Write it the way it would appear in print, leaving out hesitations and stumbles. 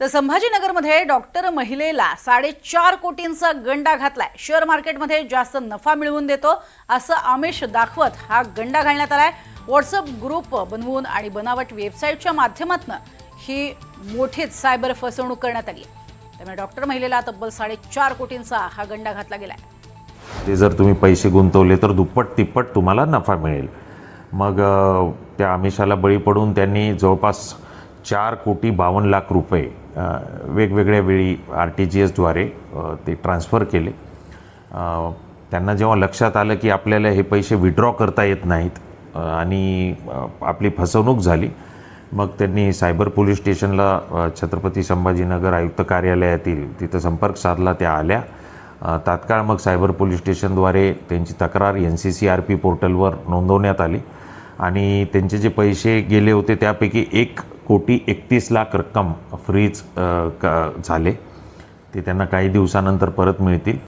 तर संभाजीनगरमध्ये डॉक्टर महिलेला 4.5 कोटींचा गंडा घातलाय। शेअर मार्केटमध्ये जास्त नफा मिळवून देतो असं आमिष दाखवत हा गंडा घालण्यात आलाय। व्हॉट्सअप ग्रुप बनवून आणि बनावट वेबसाईटच्या माध्यमातून ही मोठीच सायबर फसवणूक करण्यात आली। त्यामुळे डॉक्टर महिलेला तब्बल 4.5 कोटींचा हा गंडा घातला गेलाय। ते जर तुम्ही पैसे गुंतवले तर दुप्पट तिप्पट तुम्हाला नफा मिळेल। मग त्या आमिषाला बळी पडून त्यांनी जवळपास 4,52,00,000 रुपये वेगवेगळ्या वेळी RTGS द्वारे ते ट्रान्सफर केले। त्यांना जेव्हा लक्षात आलं की आपल्याला हे पैसे विड्रॉ करता येत नाहीत आणि आपली फसवणूक झाली, मग त्यांनी सायबर पोलीस स्टेशनला छत्रपती संभाजीनगर आयुक्त कार्यालयातील तिथं संपर्क साधला। त्या आल्या तात्काळ मग सायबर पोलीस स्टेशनद्वारे त्यांची तक्रार NCCRP पोर्टलवर नोंदवण्यात आली आणि त्यांचे जे पैसे गेले होते त्यापैकी 1,31,00,000 रक्कम फ्रीज झाले। ते त्यांना काही दिवसानंतर परत मिळतील।